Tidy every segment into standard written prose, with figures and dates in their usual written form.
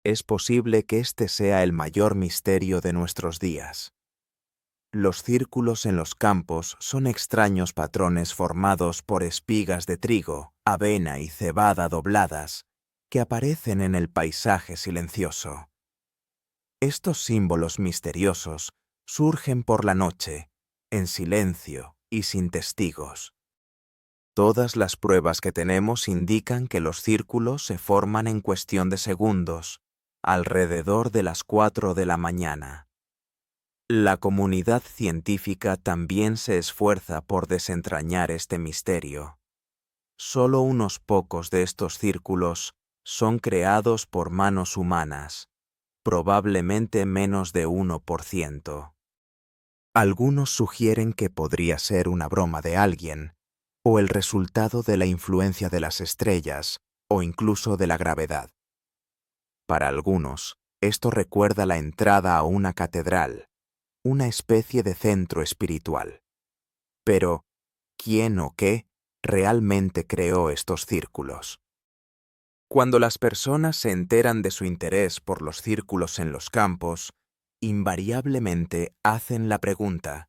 Es posible que este sea el mayor misterio de nuestros días. Los círculos en los campos son extraños patrones formados por espigas de trigo, avena y cebada dobladas que aparecen en el paisaje silencioso. Estos símbolos misteriosos surgen por la noche, en silencio y sin testigos. Todas las pruebas que tenemos indican que los círculos se forman en cuestión de segundos, alrededor de las 4 de la mañana. La comunidad científica también se esfuerza por desentrañar este misterio. Solo unos pocos de estos círculos son creados por manos humanas, probablemente menos de 1%. Algunos sugieren que podría ser una broma de alguien, o el resultado de la influencia de las estrellas, o incluso de la gravedad. Para algunos, esto recuerda la entrada a una catedral, una especie de centro espiritual. Pero, ¿quién o qué realmente creó estos círculos? Cuando las personas se enteran de su interés por los círculos en los campos, invariablemente hacen la pregunta: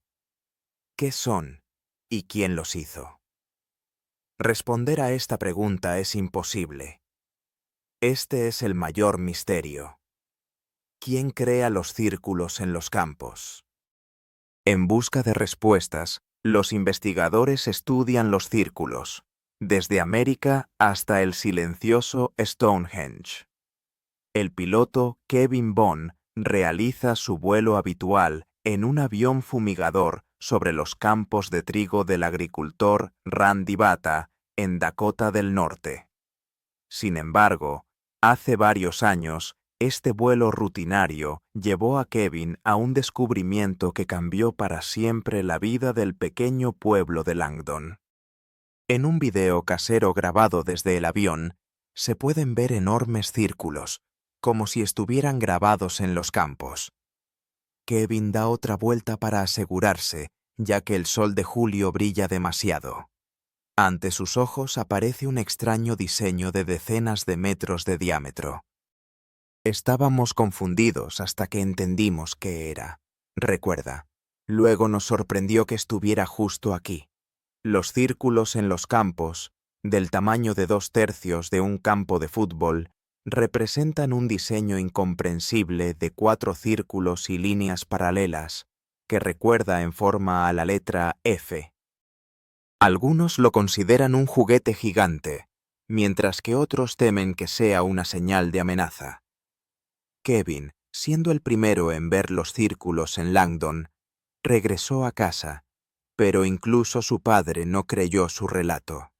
¿qué son y quién los hizo? Responder a esta pregunta es imposible. Este es el mayor misterio. ¿Quién crea los círculos en los campos? En busca de respuestas, los investigadores estudian los círculos, desde América hasta el silencioso Stonehenge. El piloto Kevin Bond realiza su vuelo habitual en un avión fumigador sobre los campos de trigo del agricultor Randy Bata, en Dakota del Norte. Sin embargo, hace varios años, este vuelo rutinario llevó a Kevin a un descubrimiento que cambió para siempre la vida del pequeño pueblo de Langdon. En un video casero grabado desde el avión, se pueden ver enormes círculos, como si estuvieran grabados en los campos. Kevin da otra vuelta para asegurarse, ya que el sol de julio brilla demasiado. Ante sus ojos aparece un extraño diseño de decenas de metros de diámetro. Estábamos confundidos hasta que entendimos qué era. Recuerda, luego nos sorprendió que estuviera justo aquí. Los círculos en los campos, del tamaño de 2/3 de un campo de fútbol, representan un diseño incomprensible de 4 círculos y líneas paralelas, que recuerda en forma a la letra F. Algunos lo consideran un juguete gigante, mientras que otros temen que sea una señal de amenaza. Kevin, siendo el primero en ver los círculos en Langdon, regresó a casa, pero incluso su padre no creyó su relato.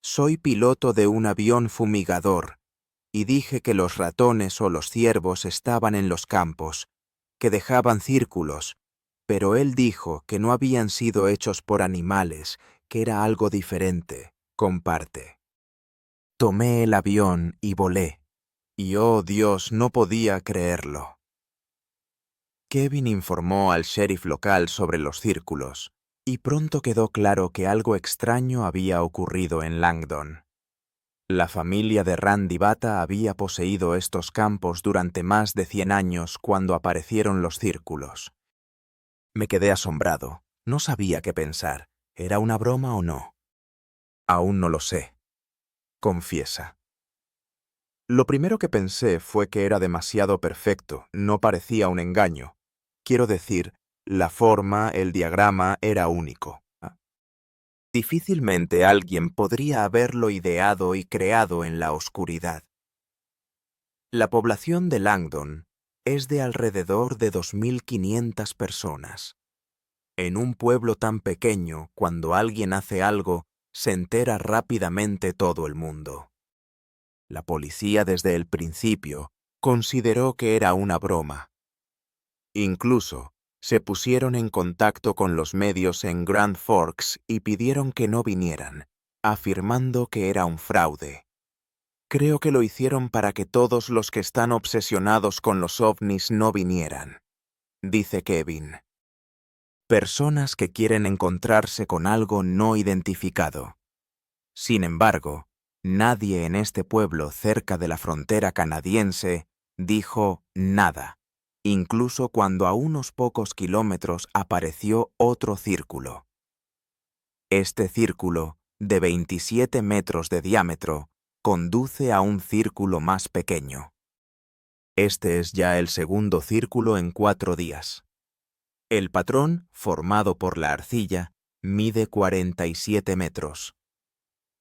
Soy piloto de un avión fumigador, y dije que los ratones o los ciervos estaban en los campos, que dejaban círculos, pero él dijo que no habían sido hechos por animales, que era algo diferente, comparte. Tomé el avión y volé, y oh Dios, no podía creerlo. Kevin informó al sheriff local sobre los círculos, y pronto quedó claro que algo extraño había ocurrido en Langdon. La familia de Randy Bata había poseído estos campos durante más de 100 años cuando aparecieron los círculos. Me quedé asombrado. No sabía qué pensar. ¿Era una broma o no? Aún no lo sé, confiesa. Lo primero que pensé fue que era demasiado perfecto, no parecía un engaño. Quiero decir, la forma, el diagrama era único. Difícilmente alguien podría haberlo ideado y creado en la oscuridad. La población de Langdon es de alrededor de 2.500 personas. En un pueblo tan pequeño, cuando alguien hace algo, se entera rápidamente todo el mundo. La policía desde el principio consideró que era una broma. Incluso, se pusieron en contacto con los medios en Grand Forks y pidieron que no vinieran, afirmando que era un fraude. Creo que lo hicieron para que todos los que están obsesionados con los ovnis no vinieran, dice Kevin. Personas que quieren encontrarse con algo no identificado. Sin embargo, Nadie en este pueblo cerca de la frontera canadiense dijo nada, incluso cuando a unos pocos kilómetros apareció otro círculo. Este círculo, de 27 metros de diámetro, conduce a un círculo más pequeño. Este es ya el segundo círculo en 4 días. El patrón, formado por la arcilla, mide 47 metros.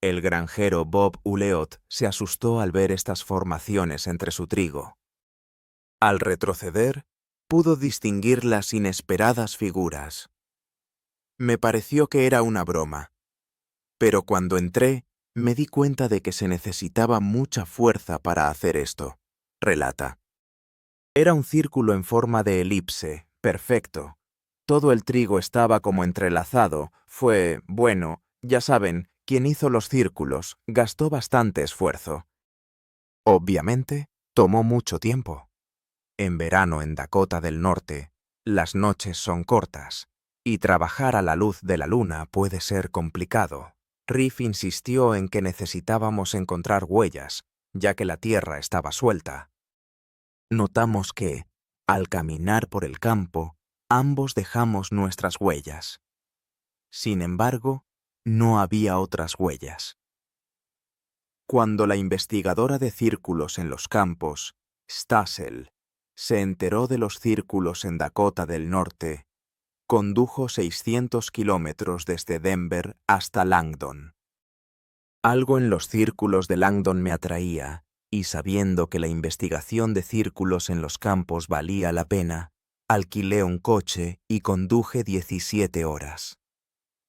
El granjero Bob Uleot se asustó al ver estas formaciones entre su trigo. Al retroceder, pudo distinguir las inesperadas figuras. Me pareció que era una broma, pero cuando entré, me di cuenta de que se necesitaba mucha fuerza para hacer esto, relata. Era un círculo en forma de elipse, perfecto. Todo el trigo estaba como entrelazado. Bueno, ya saben, quien hizo los círculos gastó bastante esfuerzo. Obviamente, tomó mucho tiempo. En verano en Dakota del Norte, las noches son cortas, y trabajar a la luz de la luna puede ser complicado. Riff insistió en que necesitábamos encontrar huellas, ya que la tierra estaba suelta. Notamos que, al caminar por el campo, ambos dejamos nuestras huellas. Sin embargo, no había otras huellas. Cuando la investigadora de círculos en los campos, Stassel, se enteró de los círculos en Dakota del Norte, condujo 600 kilómetros desde Denver hasta Langdon. Algo en los círculos de Langdon me atraía, y sabiendo que la investigación de círculos en los campos valía la pena, alquilé un coche y conduje 17 horas.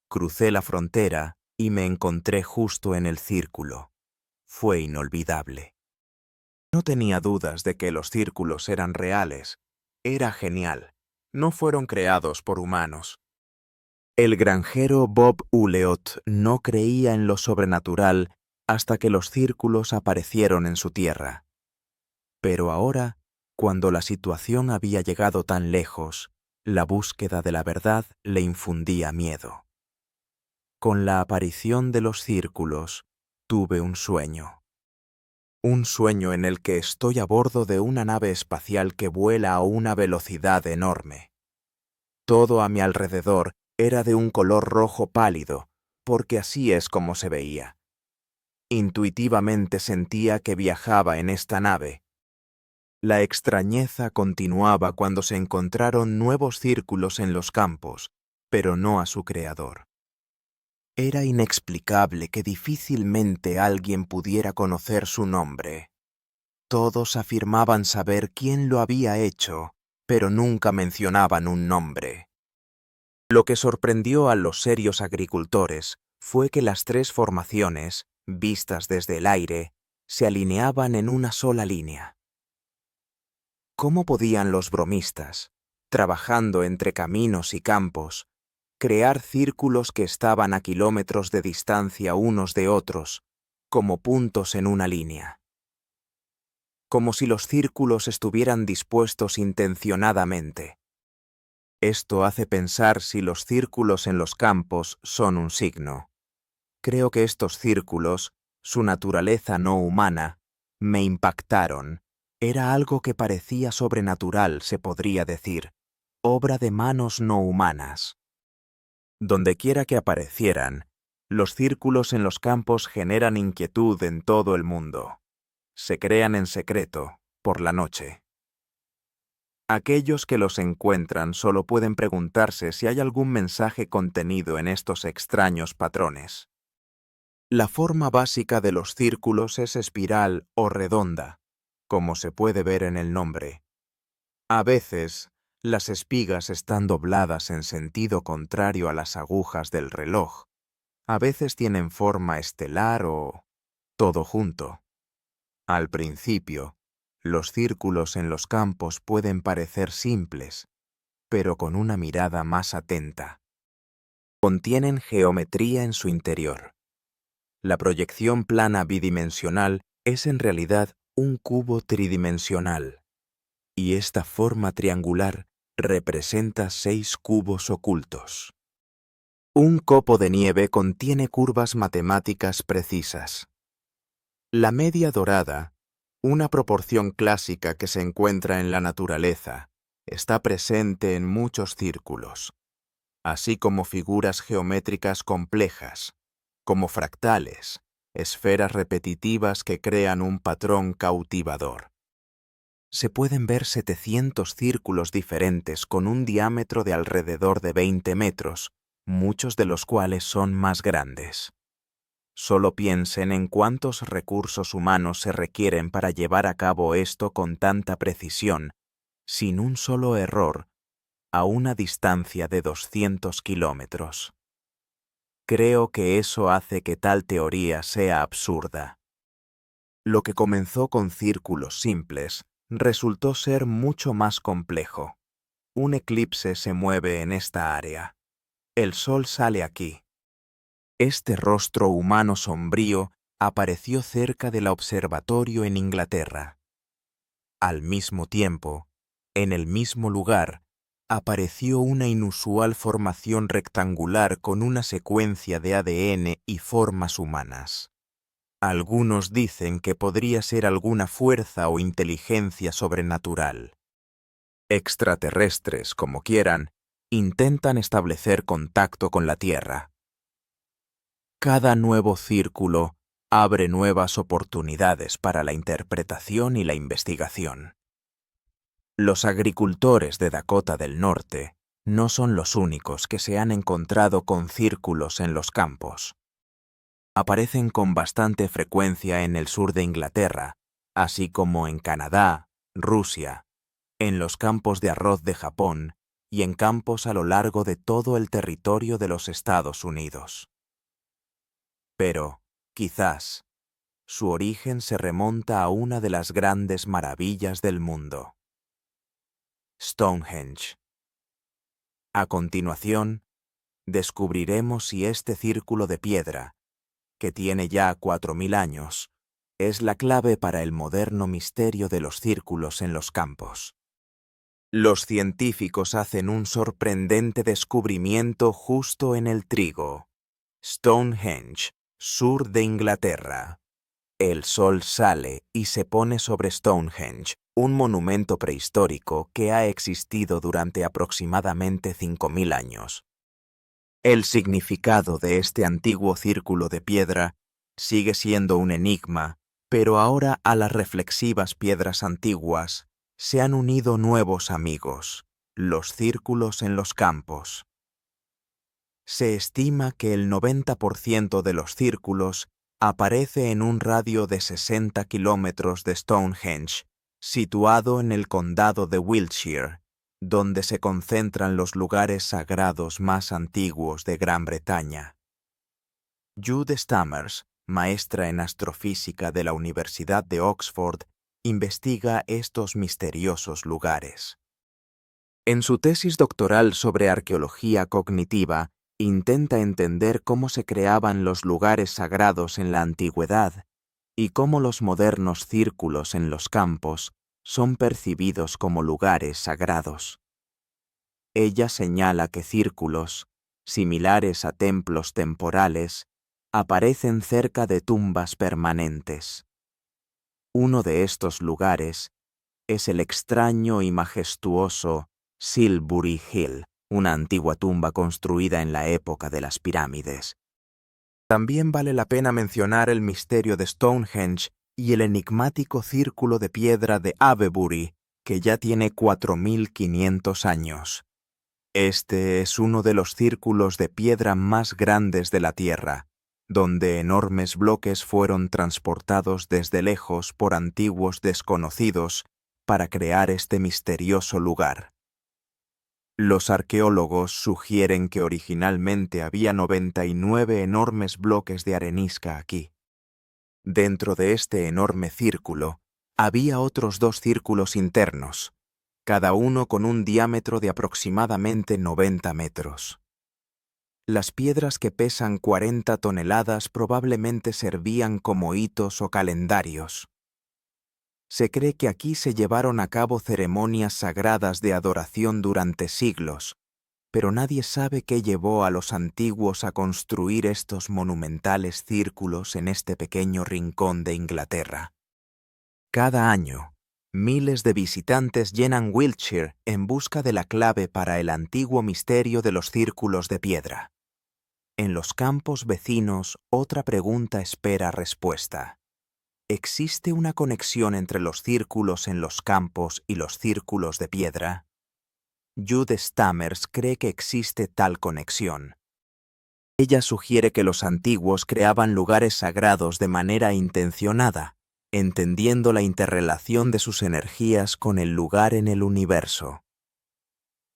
Crucé la frontera y me encontré justo en el círculo. Fue inolvidable. No tenía dudas de que los círculos eran reales. Era genial. No fueron creados por humanos. El granjero Bob Uleot no creía en lo sobrenatural hasta que los círculos aparecieron en su tierra. Pero ahora, cuando la situación había llegado tan lejos, la búsqueda de la verdad le infundía miedo. Con la aparición de los círculos, tuve un sueño. Un sueño en el que estoy a bordo de una nave espacial que vuela a una velocidad enorme. Todo a mi alrededor era de un color rojo pálido, porque así es como se veía. Intuitivamente sentía que viajaba en esta nave. La extrañeza continuaba cuando se encontraron nuevos círculos en los campos, pero no a su creador. Era inexplicable que difícilmente alguien pudiera conocer su nombre. Todos afirmaban saber quién lo había hecho, pero nunca mencionaban un nombre. Lo que sorprendió a los serios agricultores fue que las 3 formaciones, vistas desde el aire, se alineaban en una sola línea. ¿Cómo podían los bromistas, trabajando entre caminos y campos, crear círculos que estaban a kilómetros de distancia unos de otros, como puntos en una línea? Como si los círculos estuvieran dispuestos intencionadamente. Esto hace pensar si los círculos en los campos son un signo. Creo que estos círculos, su naturaleza no humana, me impactaron. Era algo que parecía sobrenatural, se podría decir, obra de manos no humanas. Dondequiera que aparecieran, los círculos en los campos generan inquietud en todo el mundo. Se crean en secreto, por la noche. Aquellos que los encuentran solo pueden preguntarse si hay algún mensaje contenido en estos extraños patrones. La forma básica de los círculos es espiral o redonda, como se puede ver en el nombre. A veces, las espigas están dobladas en sentido contrario a las agujas del reloj. A veces tienen forma estelar o todo junto. Al principio, los círculos en los campos pueden parecer simples, pero con una mirada más atenta. Contienen geometría en su interior. La proyección plana bidimensional es en realidad un cubo tridimensional, y esta forma triangular representa 6 cubos ocultos. Un copo de nieve contiene curvas matemáticas precisas. La media dorada, una proporción clásica que se encuentra en la naturaleza, está presente en muchos círculos, así como figuras geométricas complejas, como fractales, esferas repetitivas que crean un patrón cautivador. Se pueden ver 700 círculos diferentes con un diámetro de alrededor de 20 metros, muchos de los cuales son más grandes. Solo piensen en cuántos recursos humanos se requieren para llevar a cabo esto con tanta precisión, sin un solo error, a una distancia de 200 kilómetros. Creo que eso hace que tal teoría sea absurda. Lo que comenzó con círculos simples resultó ser mucho más complejo. Un eclipse se mueve en esta área. El sol sale aquí. Este rostro humano sombrío apareció cerca del observatorio en Inglaterra. Al mismo tiempo, en el mismo lugar, apareció una inusual formación rectangular con una secuencia de ADN y formas humanas. Algunos dicen que podría ser alguna fuerza o inteligencia sobrenatural. Extraterrestres, como quieran, intentan establecer contacto con la Tierra. Cada nuevo círculo abre nuevas oportunidades para la interpretación y la investigación. Los agricultores de Dakota del Norte no son los únicos que se han encontrado con círculos en los campos. Aparecen con bastante frecuencia en el sur de Inglaterra, así como en Canadá, Rusia, en los campos de arroz de Japón y en campos a lo largo de todo el territorio de los Estados Unidos. Pero, quizás, su origen se remonta a una de las grandes maravillas del mundo: Stonehenge. A continuación, descubriremos si este círculo de piedra, que tiene ya 4000 años, es la clave para el moderno misterio de los círculos en los campos. Los científicos hacen un sorprendente descubrimiento justo en el trigo. Stonehenge, sur de Inglaterra. El sol sale y se pone sobre Stonehenge, un monumento prehistórico que ha existido durante aproximadamente 5000 años. El significado de este antiguo círculo de piedra sigue siendo un enigma, pero ahora a las reflexivas piedras antiguas se han unido nuevos amigos, los círculos en los campos. Se estima que el 90% de los círculos aparece en un radio de 60 kilómetros de Stonehenge, situado en el condado de Wiltshire, donde se concentran los lugares sagrados más antiguos de Gran Bretaña. Jude Stammers, maestra en astrofísica de la Universidad de Oxford, investiga estos misteriosos lugares. En su tesis doctoral sobre arqueología cognitiva, intenta entender cómo se creaban los lugares sagrados en la antigüedad y cómo los modernos círculos en los campos son percibidos como lugares sagrados. Ella señala que círculos, similares a templos temporales, aparecen cerca de tumbas permanentes. Uno de estos lugares es el extraño y majestuoso Silbury Hill, una antigua tumba construida en la época de las pirámides. También vale la pena mencionar el misterio de Stonehenge y el enigmático círculo de piedra de Avebury, que ya tiene 4500 años. Este es uno de los círculos de piedra más grandes de la Tierra, donde enormes bloques fueron transportados desde lejos por antiguos desconocidos para crear este misterioso lugar. Los arqueólogos sugieren que originalmente había 99 enormes bloques de arenisca aquí. Dentro de este enorme círculo, había otros 2 círculos internos, cada uno con un diámetro de aproximadamente 90 metros. Las piedras que pesan 40 toneladas probablemente servían como hitos o calendarios. Se cree que aquí se llevaron a cabo ceremonias sagradas de adoración durante siglos, pero nadie sabe qué llevó a los antiguos a construir estos monumentales círculos en este pequeño rincón de Inglaterra. Cada año, miles de visitantes llenan Wiltshire en busca de la clave para el antiguo misterio de los círculos de piedra. En los campos vecinos, otra pregunta espera respuesta. ¿Existe una conexión entre los círculos en los campos y los círculos de piedra? Jude Stammers cree que existe tal conexión. Ella sugiere que los antiguos creaban lugares sagrados de manera intencionada, entendiendo la interrelación de sus energías con el lugar en el universo.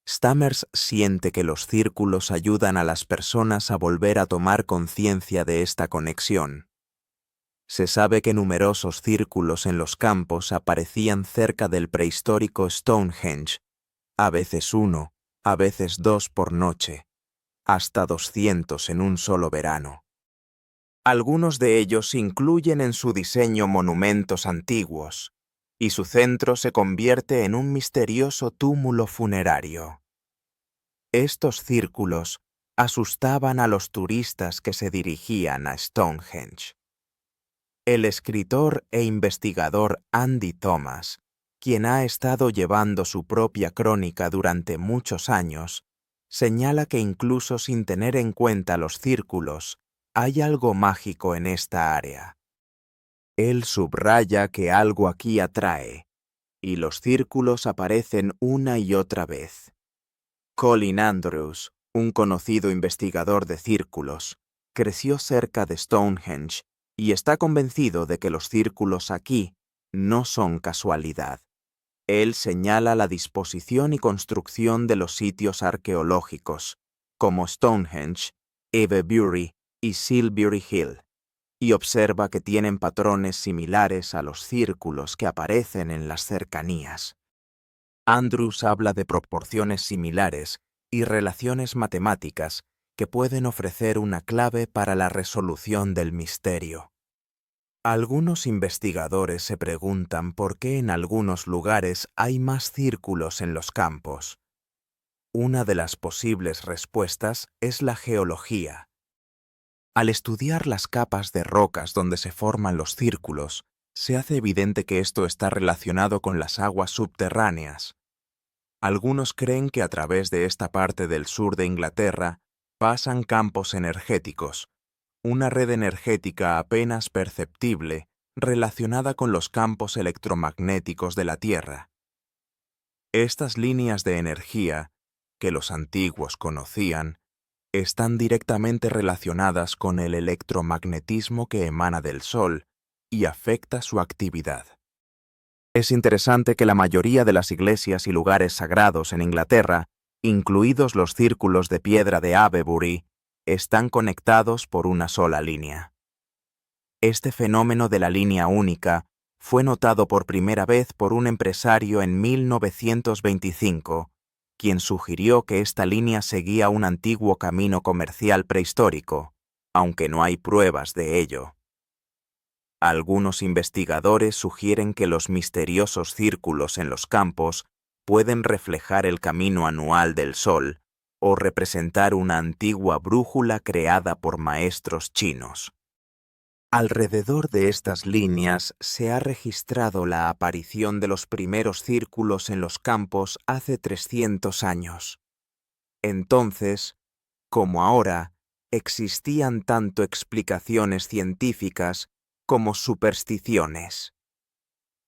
Stammers siente que los círculos ayudan a las personas a volver a tomar conciencia de esta conexión. Se sabe que numerosos círculos en los campos aparecían cerca del prehistórico Stonehenge, a veces 1, a veces 2 por noche, hasta 200 en un solo verano. Algunos de ellos incluyen en su diseño monumentos antiguos, y su centro se convierte en un misterioso túmulo funerario. Estos círculos asustaban a los turistas que se dirigían a Stonehenge. El escritor e investigador Andy Thomas, quien ha estado llevando su propia crónica durante muchos años, señala que incluso sin tener en cuenta los círculos, hay algo mágico en esta área. Él subraya que algo aquí atrae, y los círculos aparecen una y otra vez. Colin Andrews, un conocido investigador de círculos, creció cerca de Stonehenge y está convencido de que los círculos aquí no son casualidad. Él señala la disposición y construcción de los sitios arqueológicos, como Stonehenge, Avebury y Silbury Hill, y observa que tienen patrones similares a los círculos que aparecen en las cercanías. Andrews habla de proporciones similares y relaciones matemáticas que pueden ofrecer una clave para la resolución del misterio. Algunos investigadores se preguntan por qué en algunos lugares hay más círculos en los campos. Una de las posibles respuestas es la geología. Al estudiar las capas de rocas donde se forman los círculos, se hace evidente que esto está relacionado con las aguas subterráneas. Algunos creen que a través de esta parte del sur de Inglaterra pasan campos energéticos, una red energética apenas perceptible relacionada con los campos electromagnéticos de la Tierra. Estas líneas de energía, que los antiguos conocían, están directamente relacionadas con el electromagnetismo que emana del Sol y afecta su actividad. Es interesante que la mayoría de las iglesias y lugares sagrados en Inglaterra, incluidos los círculos de piedra de Avebury, están conectados por una sola línea. Este fenómeno de la línea única fue notado por primera vez por un empresario en 1925, quien sugirió que esta línea seguía un antiguo camino comercial prehistórico, aunque no hay pruebas de ello. Algunos investigadores sugieren que los misteriosos círculos en los campos pueden reflejar el camino anual del Sol o representar una antigua brújula creada por maestros chinos. Alrededor de estas líneas se ha registrado la aparición de los primeros círculos en los campos hace 300 años. Entonces, como ahora, existían tanto explicaciones científicas como supersticiones.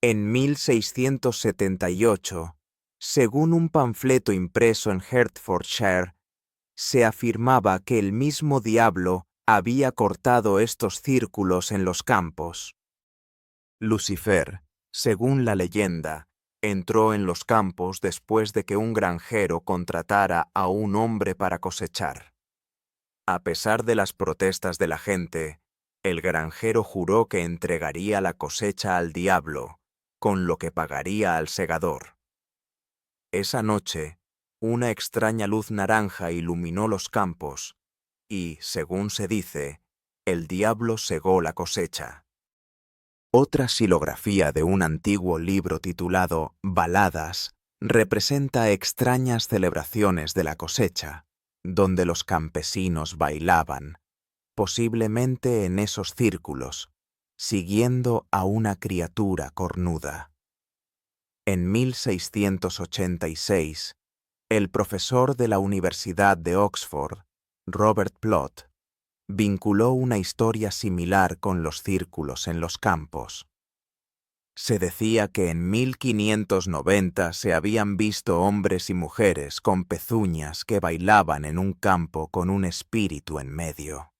En 1678, según un panfleto impreso en Hertfordshire, se afirmaba que el mismo diablo había cortado estos círculos en los campos. Lucifer, según la leyenda, entró en los campos después de que un granjero contratara a un hombre para cosechar. A pesar de las protestas de la gente, el granjero juró que entregaría la cosecha al diablo, con lo que pagaría al segador. Esa noche, una extraña luz naranja iluminó los campos y, según se dice, el diablo segó la cosecha. Otra xilografía de un antiguo libro titulado Baladas representa extrañas celebraciones de la cosecha, donde los campesinos bailaban, posiblemente en esos círculos, siguiendo a una criatura cornuda. En 1686, el profesor de la Universidad de Oxford, Robert Plot, vinculó una historia similar con los círculos en los campos. Se decía que en 1590 se habían visto hombres y mujeres con pezuñas que bailaban en un campo con un espíritu en medio.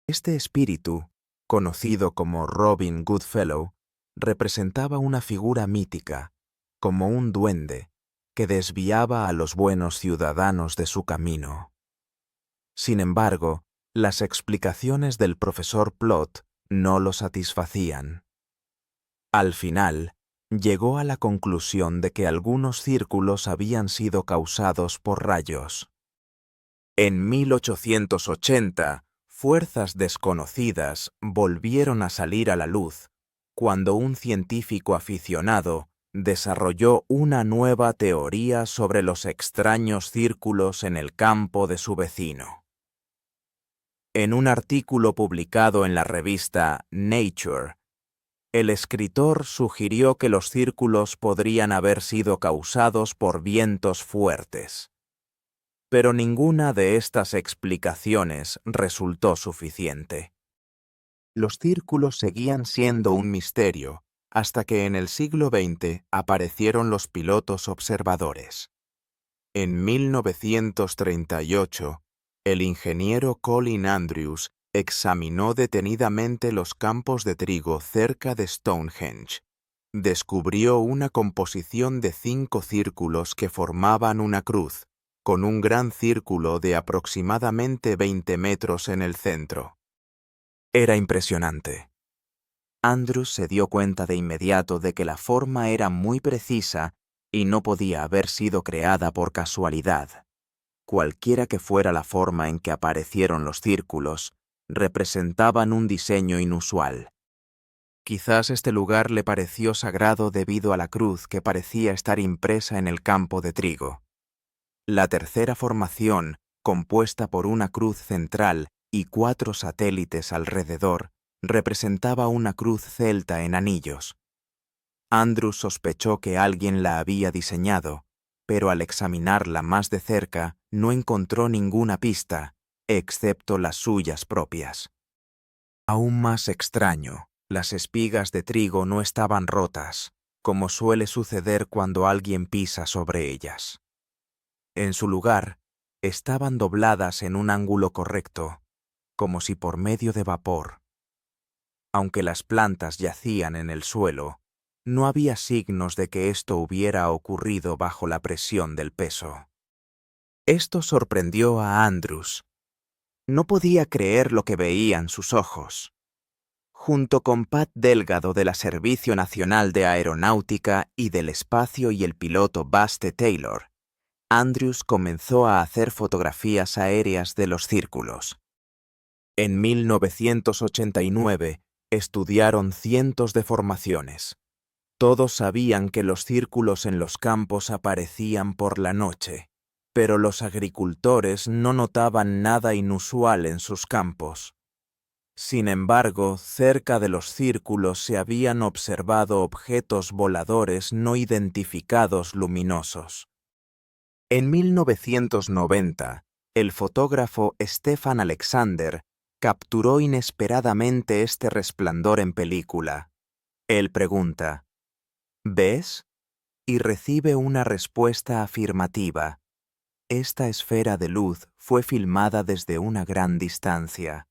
Este espíritu, conocido como Robin Goodfellow, representaba una figura mítica, como un duende, que desviaba a los buenos ciudadanos de su camino. Sin embargo, las explicaciones del profesor Plot no lo satisfacían. Al final, llegó a la conclusión de que algunos círculos habían sido causados por rayos. En 1880, fuerzas desconocidas volvieron a salir a la luz cuando un científico aficionado desarrolló una nueva teoría sobre los extraños círculos en el campo de su vecino. En un artículo publicado en la revista Nature, el escritor sugirió que los círculos podrían haber sido causados por vientos fuertes. Pero ninguna de estas explicaciones resultó suficiente. Los círculos seguían siendo un misterio hasta que en el siglo XX aparecieron los pilotos observadores. En 1938, el ingeniero Colin Andrews examinó detenidamente los campos de trigo cerca de Stonehenge. Descubrió una composición de 5 círculos que formaban una cruz, con un gran círculo de aproximadamente 20 metros en el centro. Era impresionante. Andrews se dio cuenta de inmediato de que la forma era muy precisa y no podía haber sido creada por casualidad. Cualquiera que fuera la forma en que aparecieron los círculos, representaban un diseño inusual. Quizás este lugar le pareció sagrado debido a la cruz que parecía estar impresa en el campo de trigo. La tercera formación, compuesta por una cruz central y 4 satélites alrededor, representaba una cruz celta en anillos. Andrews sospechó que alguien la había diseñado, pero al examinarla más de cerca no encontró ninguna pista, excepto las suyas propias. Aún más extraño, las espigas de trigo no estaban rotas, como suele suceder cuando alguien pisa sobre ellas. En su lugar, estaban dobladas en un ángulo correcto, como si por medio de vapor. Aunque las plantas yacían en el suelo, no había signos de que esto hubiera ocurrido bajo la presión del peso. Esto sorprendió a Andrews. No podía creer lo que veían sus ojos. Junto con Pat Delgado de la Servicio Nacional de Aeronáutica y del Espacio y el piloto Buster Taylor, Andrews comenzó a hacer fotografías aéreas de los círculos. En 1989, estudiaron cientos de formaciones. Todos sabían que los círculos en los campos aparecían por la noche, pero los agricultores no notaban nada inusual en sus campos. Sin embargo, cerca de los círculos se habían observado objetos voladores no identificados luminosos. En 1990, el fotógrafo Stefan Alexander capturó inesperadamente este resplandor en película. Él pregunta, ¿ves? Y recibe una respuesta afirmativa. Esta esfera de luz fue filmada desde una gran distancia.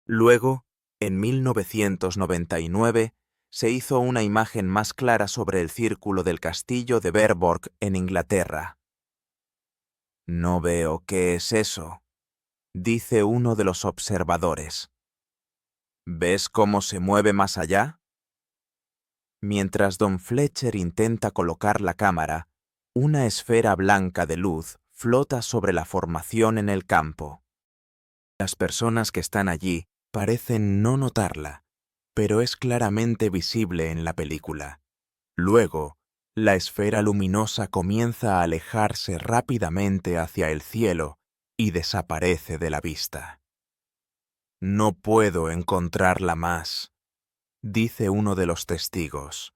Luego, en 1999, se hizo una imagen más clara sobre el círculo del castillo de Verborg en Inglaterra. «No veo qué es eso», dice uno de los observadores. «¿Ves cómo se mueve más allá?» Mientras Don Fletcher intenta colocar la cámara, una esfera blanca de luz flota sobre la formación en el campo. Las personas que están allí parecen no notarla, pero es claramente visible en la película. Luego, La esfera luminosa comienza a alejarse rápidamente hacia el cielo y desaparece de la vista. No puedo encontrarla más, dice uno de los testigos.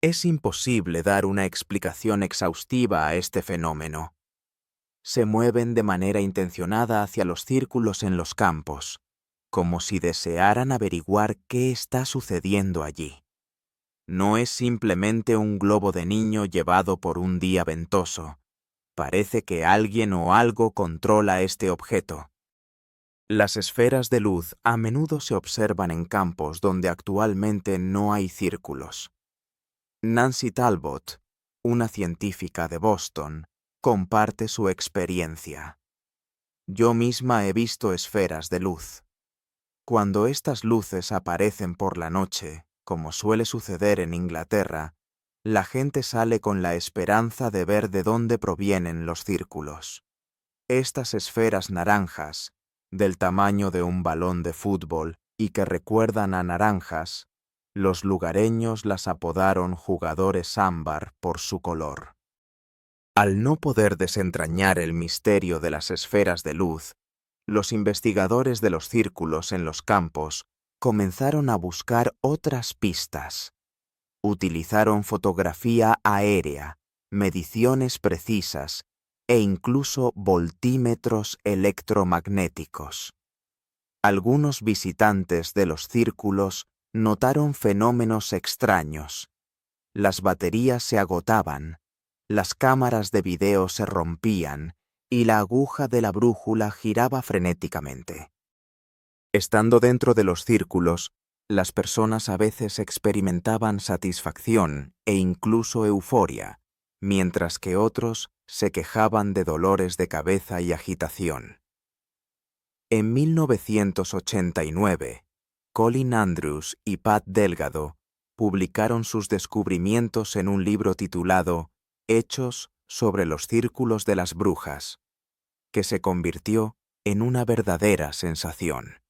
Es imposible dar una explicación exhaustiva a este fenómeno. Se mueven de manera intencionada hacia los círculos en los campos, como si desearan averiguar qué está sucediendo allí. No es simplemente un globo de niño llevado por un día ventoso. Parece que alguien o algo controla este objeto. Las esferas de luz a menudo se observan en campos donde actualmente no hay círculos. Nancy Talbot, una científica de Boston, comparte su experiencia. Yo misma he visto esferas de luz. Cuando estas luces aparecen por la noche, como suele suceder en Inglaterra, la gente sale con la esperanza de ver de dónde provienen los círculos. Estas esferas naranjas, del tamaño de un balón de fútbol y que recuerdan a naranjas, los lugareños las apodaron jugadores ámbar por su color. Al no poder desentrañar el misterio de las esferas de luz, los investigadores de los círculos en los campos comenzaron a buscar otras pistas. Utilizaron fotografía aérea, mediciones precisas e incluso voltímetros electromagnéticos. Algunos visitantes de los círculos notaron fenómenos extraños. Las baterías se agotaban, las cámaras de video se rompían y la aguja de la brújula giraba frenéticamente. Estando dentro de los círculos, las personas a veces experimentaban satisfacción e incluso euforia, mientras que otros se quejaban de dolores de cabeza y agitación. En 1989, Colin Andrews y Pat Delgado publicaron sus descubrimientos en un libro titulado Hechos sobre los círculos de las brujas, que se convirtió en una verdadera sensación.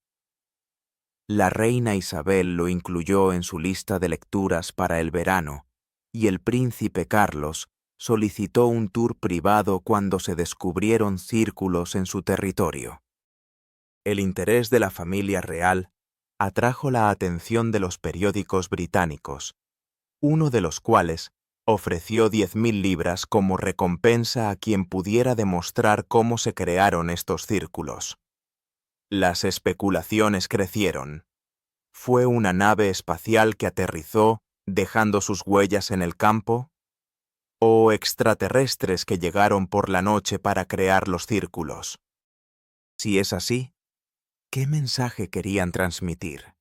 La reina Isabel lo incluyó en su lista de lecturas para el verano, y el príncipe Carlos solicitó un tour privado cuando se descubrieron círculos en su territorio. El interés de la familia real atrajo la atención de los periódicos británicos, uno de los cuales ofreció 10.000 libras como recompensa a quien pudiera demostrar cómo se crearon estos círculos. Las especulaciones crecieron. ¿Fue una nave espacial que aterrizó, dejando sus huellas en el campo? ¿O extraterrestres que llegaron por la noche para crear los círculos? Si es así, ¿qué mensaje querían transmitir?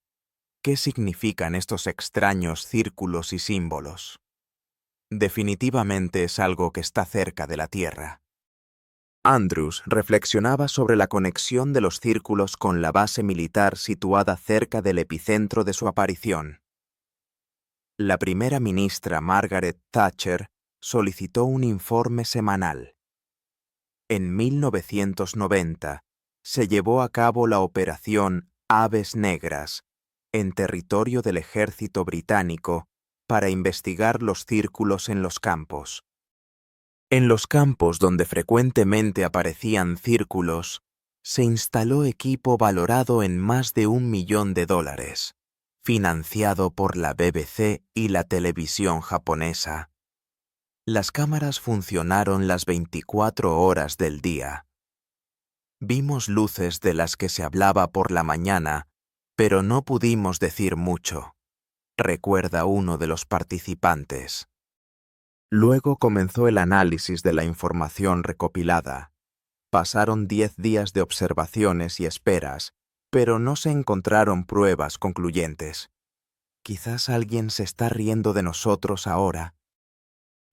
¿Qué significan estos extraños círculos y símbolos? Definitivamente es algo que está cerca de la Tierra. Andrews reflexionaba sobre la conexión de los círculos con la base militar situada cerca del epicentro de su aparición. La primera ministra Margaret Thatcher solicitó un informe semanal. En 1990 se llevó a cabo la operación Aves Negras en territorio del ejército británico para investigar los círculos en los campos. En los campos donde frecuentemente aparecían círculos, se instaló equipo valorado en más de $1 millón, financiado por la BBC y la televisión japonesa. Las cámaras funcionaron las 24 horas del día. Vimos luces de las que se hablaba por la mañana, pero no pudimos decir mucho, recuerda uno de los participantes. Luego comenzó el análisis de la información recopilada. Pasaron 10 días de observaciones y esperas, pero no se encontraron pruebas concluyentes. Quizás alguien se está riendo de nosotros ahora.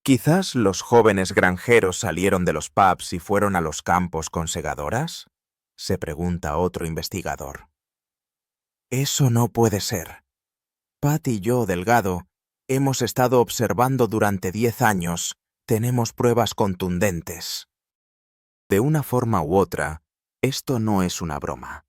Quizás los jóvenes granjeros salieron de los pubs y fueron a los campos con segadoras, se pregunta otro investigador. Eso no puede ser. Pat y yo, Delgado, hemos estado observando durante 10 años. Tenemos pruebas contundentes. De una forma u otra, esto no es una broma.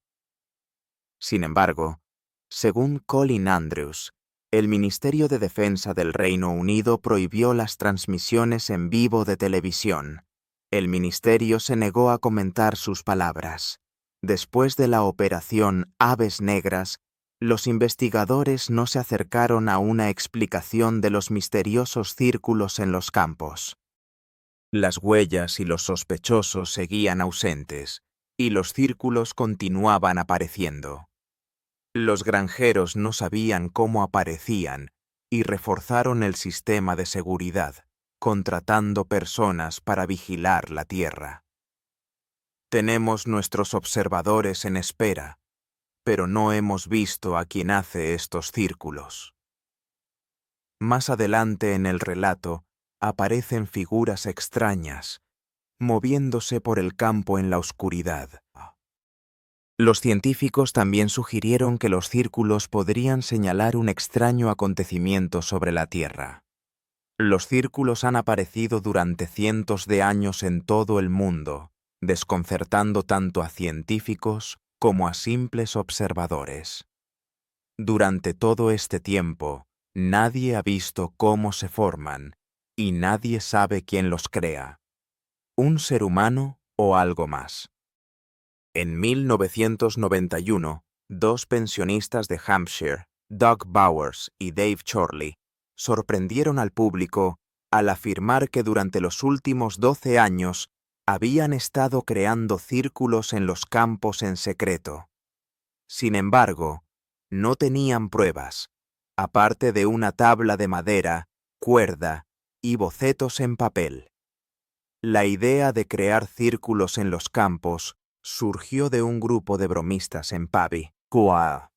Sin embargo, según Colin Andrews, El Ministerio de Defensa del Reino Unido prohibió las transmisiones en vivo de televisión. El ministerio se negó a comentar sus palabras. Después de la operación Aves Negras, los investigadores no se acercaron a una explicación de los misteriosos círculos en los campos. Las huellas y los sospechosos seguían ausentes, y los círculos continuaban apareciendo. Los granjeros no sabían cómo aparecían y reforzaron el sistema de seguridad, contratando personas para vigilar la tierra. Tenemos nuestros observadores en espera, pero no hemos visto a quien hace estos círculos. Más adelante en el relato aparecen figuras extrañas, moviéndose por el campo en la oscuridad. Los científicos también sugirieron que los círculos podrían señalar un extraño acontecimiento sobre la Tierra. Los círculos han aparecido durante cientos de años en todo el mundo, desconcertando tanto a científicos como a simples observadores. Durante todo este tiempo, nadie ha visto cómo se forman, y nadie sabe quién los crea. ¿Un ser humano o algo más? En 1991, dos pensionistas de Hampshire, Doug Bowers y Dave Chorley, sorprendieron al público al afirmar que durante los últimos 12 años habían estado creando círculos en los campos en secreto. Sin embargo, no tenían pruebas, aparte de una tabla de madera, cuerda y bocetos en papel. La idea de crear círculos en los campos surgió de un grupo de bromistas en Pavie, Queensland.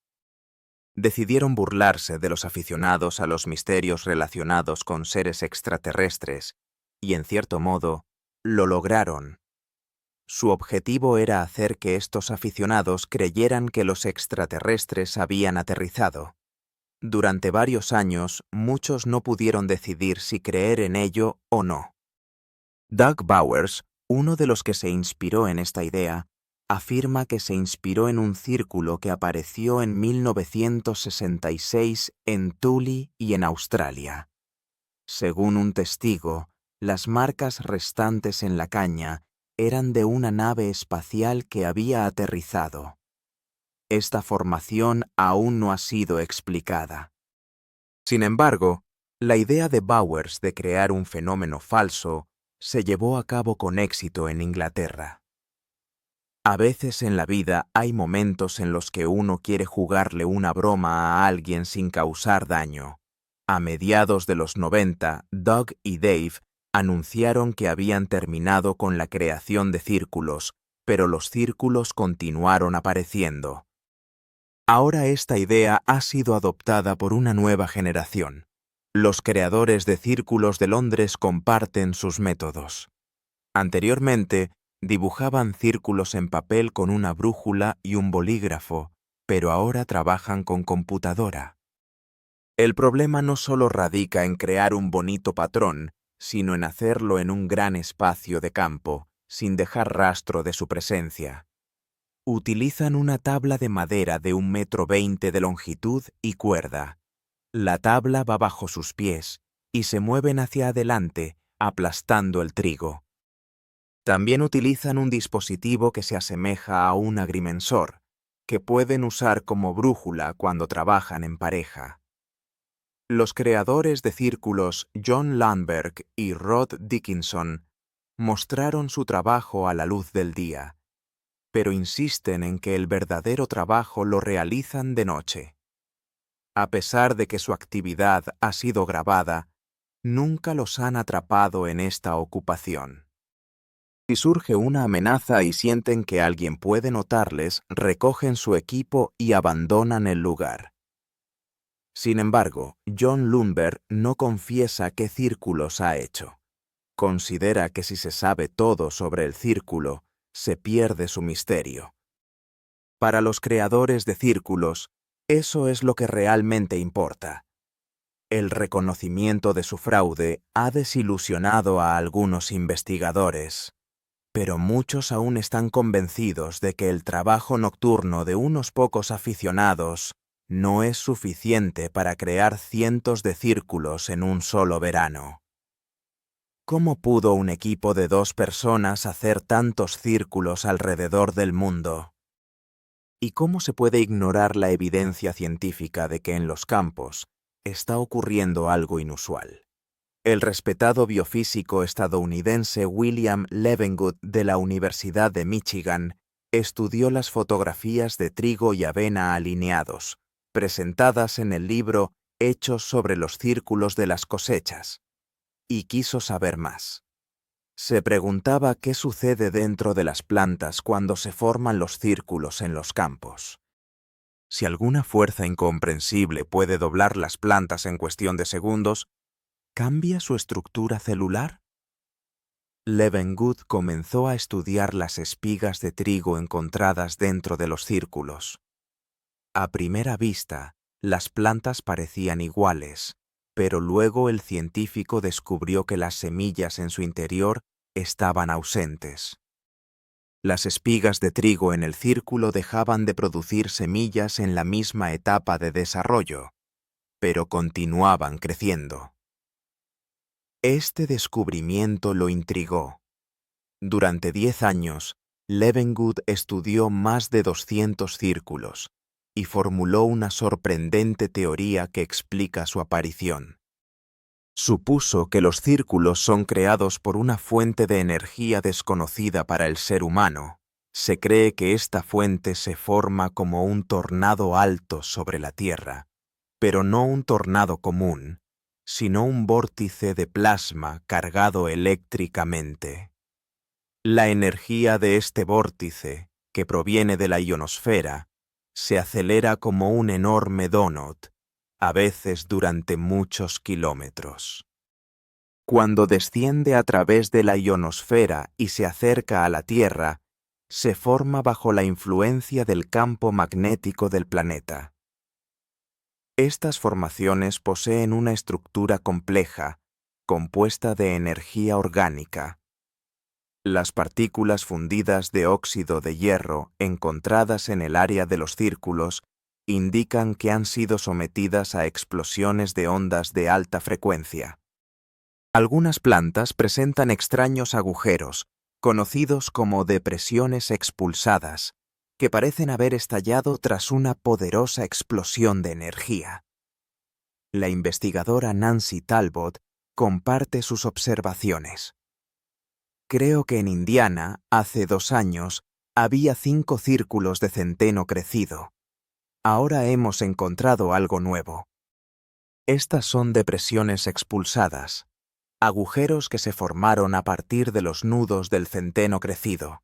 Decidieron burlarse de los aficionados a los misterios relacionados con seres extraterrestres, y en cierto modo, lo lograron. Su objetivo era hacer que estos aficionados creyeran que los extraterrestres habían aterrizado. Durante varios años, muchos no pudieron decidir si creer en ello o no. Doug Bowers, uno de los que se inspiró en esta idea, afirma que se inspiró en un círculo que apareció en 1966 en Thule y en Australia. Según un testigo, las marcas restantes en la caña eran de una nave espacial que había aterrizado. Esta formación aún no ha sido explicada. Sin embargo, la idea de Bowers de crear un fenómeno falso se llevó a cabo con éxito en Inglaterra. A veces en la vida hay momentos en los que uno quiere jugarle una broma a alguien sin causar daño. A mediados de los 90, Doug y Dave anunciaron que habían terminado con la creación de círculos, pero los círculos continuaron apareciendo. Ahora esta idea ha sido adoptada por una nueva generación. Los creadores de círculos de Londres comparten sus métodos. Anteriormente, dibujaban círculos en papel con una brújula y un bolígrafo, pero ahora trabajan con computadora. El problema no solo radica en crear un bonito patrón, sino en hacerlo en un gran espacio de campo, sin dejar rastro de su presencia. Utilizan una tabla de madera de 1,20 m de longitud y cuerda. La tabla va bajo sus pies y se mueven hacia adelante, aplastando el trigo. También utilizan un dispositivo que se asemeja a un agrimensor, que pueden usar como brújula cuando trabajan en pareja. Los creadores de círculos John Landberg y Rod Dickinson mostraron su trabajo a la luz del día, pero insisten en que el verdadero trabajo lo realizan de noche. A pesar de que su actividad ha sido grabada, nunca los han atrapado en esta ocupación. Si surge una amenaza y sienten que alguien puede notarles, recogen su equipo y abandonan el lugar. Sin embargo, John Lundberg no confiesa qué círculos ha hecho. Considera que si se sabe todo sobre el círculo, se pierde su misterio. Para los creadores de círculos, eso es lo que realmente importa. El reconocimiento de su fraude ha desilusionado a algunos investigadores, pero muchos aún están convencidos de que el trabajo nocturno de unos pocos aficionados no es suficiente para crear cientos de círculos en un solo verano. ¿Cómo pudo un equipo de 2 personas hacer tantos círculos alrededor del mundo? ¿Y cómo se puede ignorar la evidencia científica de que en los campos está ocurriendo algo inusual? El respetado biofísico estadounidense William Levengood de la Universidad de Michigan estudió las fotografías de trigo y avena alineados, presentadas en el libro Hechos sobre los círculos de las cosechas, y quiso saber más. Se preguntaba qué sucede dentro de las plantas cuando se forman los círculos en los campos. Si alguna fuerza incomprensible puede doblar las plantas en cuestión de segundos, ¿cambia su estructura celular? Levengood comenzó a estudiar las espigas de trigo encontradas dentro de los círculos. A primera vista, las plantas parecían iguales, pero luego el científico descubrió que las semillas en su interior estaban ausentes. Las espigas de trigo en el círculo dejaban de producir semillas en la misma etapa de desarrollo, pero continuaban creciendo. Este descubrimiento lo intrigó. Durante 10 años, Levengood estudió más de 200 círculos y formuló una sorprendente teoría que explica su aparición. Supuso que los círculos son creados por una fuente de energía desconocida para el ser humano. Se cree que esta fuente se forma como un tornado alto sobre la Tierra, pero no un tornado común, sino un vórtice de plasma cargado eléctricamente. La energía de este vórtice, que proviene de la ionosfera, se acelera como un enorme donut, a veces durante muchos kilómetros. Cuando desciende a través de la ionosfera y se acerca a la Tierra, se forma bajo la influencia del campo magnético del planeta. Estas formaciones poseen una estructura compleja, compuesta de energía orgánica. Las partículas fundidas de óxido de hierro encontradas en el área de los círculos indican que han sido sometidas a explosiones de ondas de alta frecuencia. Algunas plantas presentan extraños agujeros, conocidos como depresiones expulsadas, que parecen haber estallado tras una poderosa explosión de energía. La investigadora Nancy Talbot comparte sus observaciones. Creo que en Indiana, hace 2 años, había 5 círculos de centeno crecido. Ahora hemos encontrado algo nuevo. Estas son depresiones expulsadas, agujeros que se formaron a partir de los nudos del centeno crecido.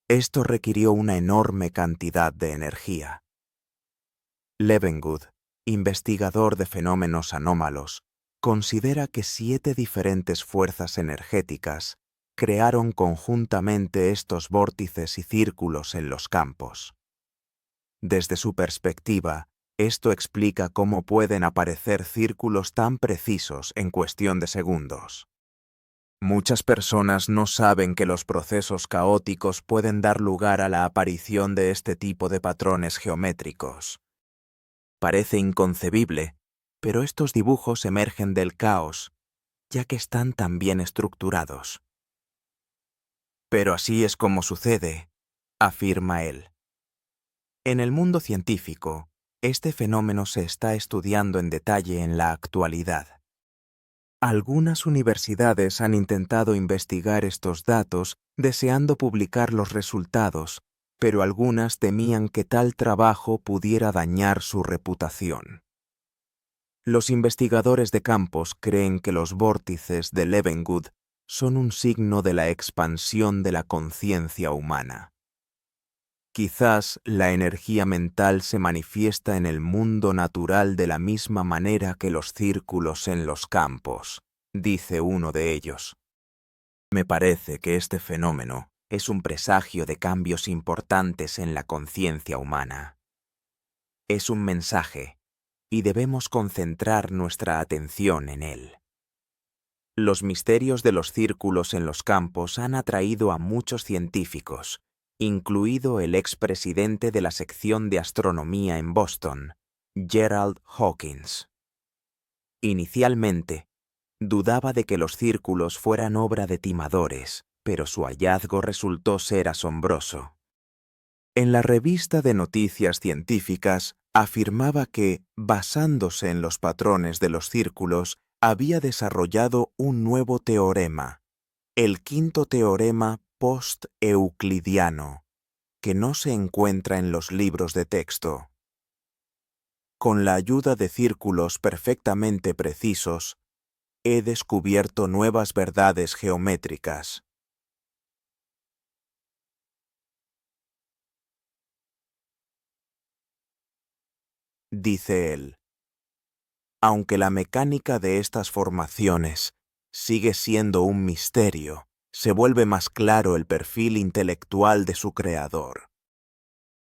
Esto requirió una enorme cantidad de energía. Levengood, investigador de fenómenos anómalos, considera que 7 diferentes fuerzas energéticas crearon conjuntamente estos vórtices y círculos en los campos. Desde su perspectiva, esto explica cómo pueden aparecer círculos tan precisos en cuestión de segundos. Muchas personas no saben que los procesos caóticos pueden dar lugar a la aparición de este tipo de patrones geométricos. Parece inconcebible, pero estos dibujos emergen del caos, ya que están tan bien estructurados. Pero así es como sucede, afirma él. En el mundo científico, este fenómeno se está estudiando en detalle en la actualidad. Algunas universidades han intentado investigar estos datos deseando publicar los resultados, pero algunas temían que tal trabajo pudiera dañar su reputación. Los investigadores de campos creen que los vórtices de Levengood son un signo de la expansión de la conciencia humana. Quizás la energía mental se manifiesta en el mundo natural de la misma manera que los círculos en los campos, dice uno de ellos. Me parece que este fenómeno es un presagio de cambios importantes en la conciencia humana. Es un mensaje, y debemos concentrar nuestra atención en él. Los misterios de los círculos en los campos han atraído a muchos científicos, incluido el expresidente de la sección de astronomía en Boston, Gerald Hawkins. Inicialmente, dudaba de que los círculos fueran obra de timadores, pero su hallazgo resultó ser asombroso. En la revista de noticias científicas afirmaba que, basándose en los patrones de los círculos, había desarrollado un nuevo teorema, el quinto teorema post-euclidiano, que no se encuentra en los libros de texto. Con la ayuda de círculos perfectamente precisos, he descubierto nuevas verdades geométricas. Dice él. Aunque la mecánica de estas formaciones sigue siendo un misterio, se vuelve más claro el perfil intelectual de su creador.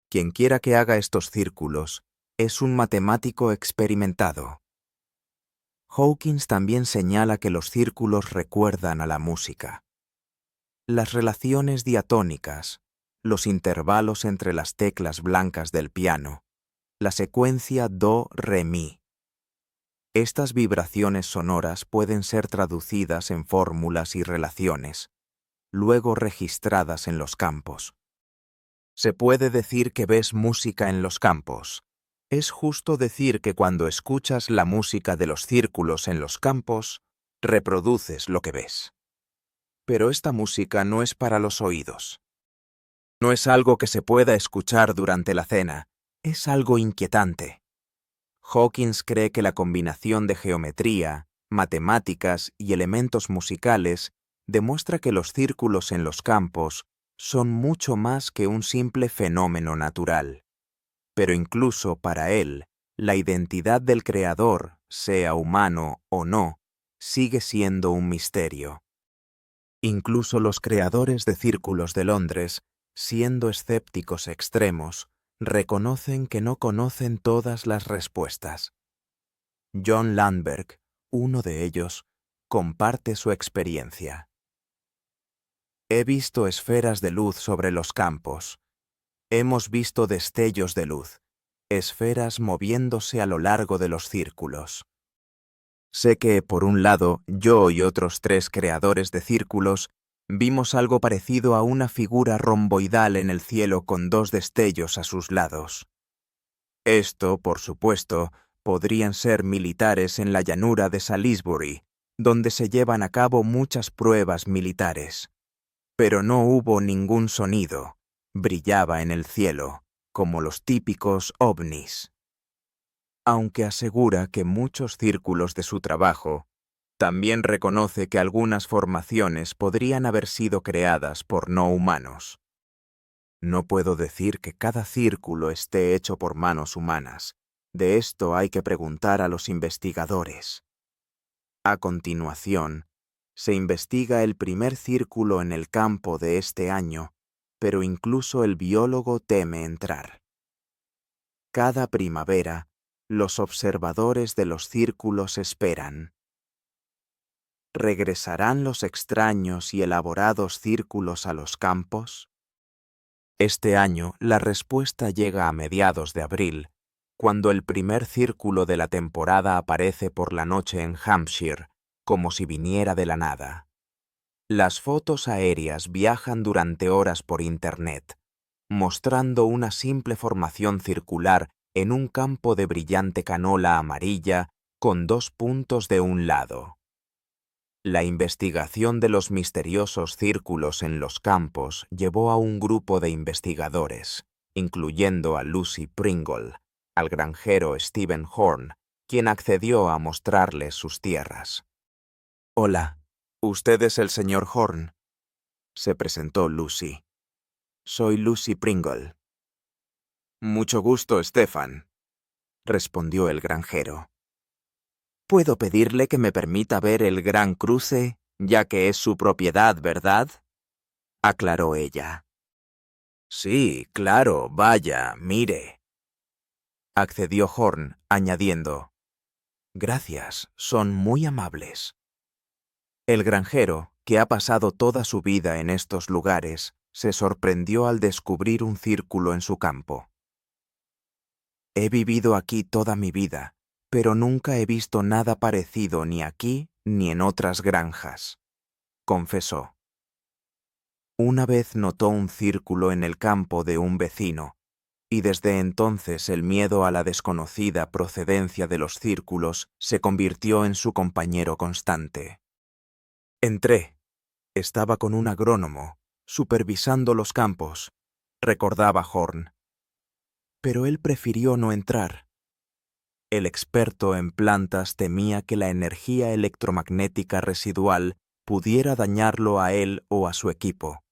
Quien quiera que haga estos círculos es un matemático experimentado. Hawkins también señala que los círculos recuerdan a la música. Las relaciones diatónicas, los intervalos entre las teclas blancas del piano, la secuencia do-re-mi. Estas vibraciones sonoras pueden ser traducidas en fórmulas y relaciones, luego registradas en los campos. Se puede decir que ves música en los campos. Es justo decir que cuando escuchas la música de los círculos en los campos, reproduces lo que ves. Pero esta música no es para los oídos. No es algo que se pueda escuchar durante la cena, es algo inquietante. Hawkins cree que la combinación de geometría, matemáticas y elementos musicales demuestra que los círculos en los campos son mucho más que un simple fenómeno natural. Pero incluso para él, la identidad del creador, sea humano o no, sigue siendo un misterio. Incluso los creadores de círculos de Londres, siendo escépticos extremos, reconocen que no conocen todas las respuestas. John Landberg, uno de ellos, comparte su experiencia. He visto esferas de luz sobre los campos. Hemos visto destellos de luz, esferas moviéndose a lo largo de los círculos. Sé que, por un lado, yo y otros 3 creadores de círculos vimos algo parecido a una figura romboidal en el cielo con 2 destellos a sus lados. Esto, por supuesto, podrían ser militares en la llanura de Salisbury, donde se llevan a cabo muchas pruebas militares. Pero no hubo ningún sonido, brillaba en el cielo, como los típicos ovnis. Aunque asegura que muchos círculos de su trabajo, también reconoce que algunas formaciones podrían haber sido creadas por no humanos. No puedo decir que cada círculo esté hecho por manos humanas. De esto hay que preguntar a los investigadores. A continuación, se investiga el primer círculo en el campo de este año, pero incluso el biólogo teme entrar. Cada primavera, los observadores de los círculos esperan. ¿Regresarán los extraños y elaborados círculos a los campos? Este año, la respuesta llega a mediados de abril, cuando el primer círculo de la temporada aparece por la noche en Hampshire, como si viniera de la nada. Las fotos aéreas viajan durante horas por Internet, mostrando una simple formación circular en un campo de brillante canola amarilla con 2 puntos de un lado. La investigación de los misteriosos círculos en los campos llevó a un grupo de investigadores, incluyendo a Lucy Pringle, al granjero Stephen Horn, quien accedió a mostrarles sus tierras. «Hola, ¿usted es el señor Horn?», se presentó Lucy. «Soy Lucy Pringle». «Mucho gusto, Stephen», respondió el granjero. «¿Puedo pedirle que me permita ver el Gran Cruce, ya que es su propiedad, verdad?», aclaró ella. «Sí, claro, vaya, mire», accedió Horn, añadiendo, «Gracias, son muy amables». El granjero, que ha pasado toda su vida en estos lugares, se sorprendió al descubrir un círculo en su campo. He vivido aquí toda mi vida, pero nunca he visto nada parecido ni aquí ni en otras granjas, confesó. Una vez notó un círculo en el campo de un vecino, y desde entonces el miedo a la desconocida procedencia de los círculos se convirtió en su compañero constante. Entré. Estaba con un agrónomo, supervisando los campos, recordaba Horn. Pero él prefirió no entrar. El experto en plantas temía que la energía electromagnética residual pudiera dañarlo a él o a su equipo.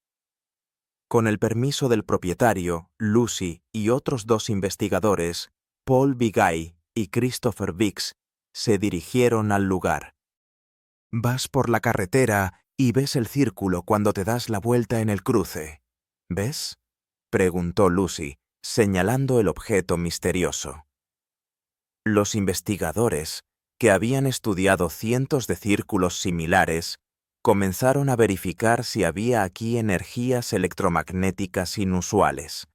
Con el permiso del propietario, Lucy y otros 2 investigadores, Paul Vigay y Christopher Wicks, se dirigieron al lugar. Vas por la carretera y ves el círculo cuando te das la vuelta en el cruce. ¿Ves? Preguntó Lucy, señalando el objeto misterioso. Los investigadores, que habían estudiado cientos de círculos similares, comenzaron a verificar si había aquí energías electromagnéticas inusuales.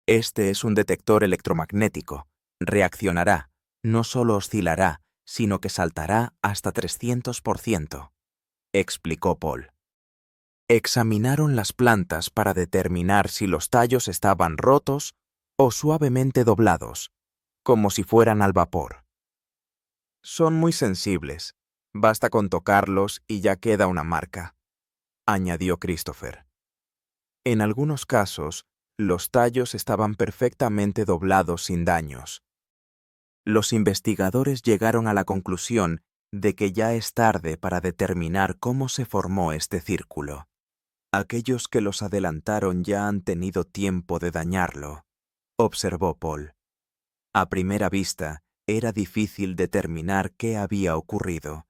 Este es un detector electromagnético. Reaccionará, no solo oscilará, sino que saltará hasta 300%, explicó Paul. Examinaron las plantas para determinar si los tallos estaban rotos o suavemente doblados, como si fueran al vapor. Son muy sensibles. Basta con tocarlos y ya queda una marca, añadió Christopher. En algunos casos, los tallos estaban perfectamente doblados sin daños. Los investigadores llegaron a la conclusión de que ya es tarde para determinar cómo se formó este círculo. Aquellos que los adelantaron ya han tenido tiempo de dañarlo, observó Paul. A primera vista, era difícil determinar qué había ocurrido.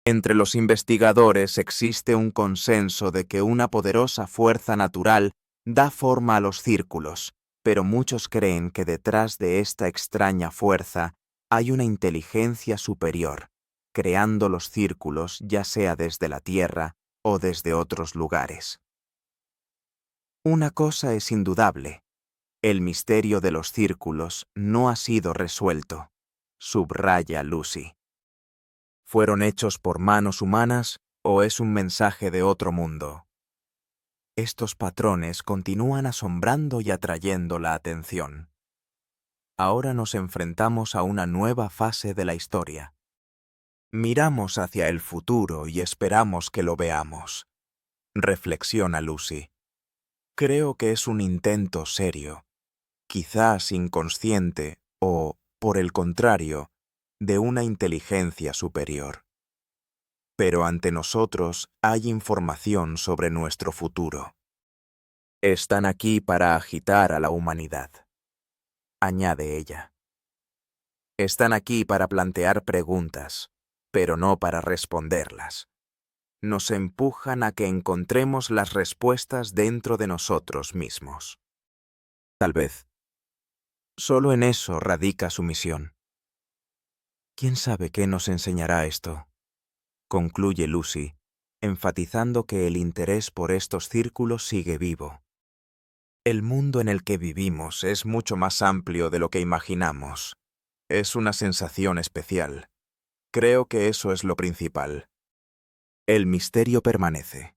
Entre los investigadores existe un consenso de que una poderosa fuerza natural da forma a los círculos, pero muchos creen que detrás de esta extraña fuerza hay una inteligencia superior, creando los círculos ya sea desde la Tierra o desde otros lugares. Una cosa es indudable: el misterio de los círculos no ha sido resuelto, subraya Lucy. ¿Fueron hechos por manos humanas o es un mensaje de otro mundo? Estos patrones continúan asombrando y atrayendo la atención. Ahora nos enfrentamos a una nueva fase de la historia. Miramos hacia el futuro y esperamos que lo veamos, reflexiona Lucy. Creo que es un intento serio, quizás inconsciente o, por el contrario, de una inteligencia superior. Pero ante nosotros hay información sobre nuestro futuro. Están aquí para agitar a la humanidad, añade ella. Están aquí para plantear preguntas, pero no para responderlas. Nos empujan a que encontremos las respuestas dentro de nosotros mismos. Tal vez. Solo en eso radica su misión. ¿Quién sabe qué nos enseñará esto?, concluye Lucy, enfatizando que el interés por estos círculos sigue vivo. El mundo en el que vivimos es mucho más amplio de lo que imaginamos. Es una sensación especial. Creo que eso es lo principal. El misterio permanece.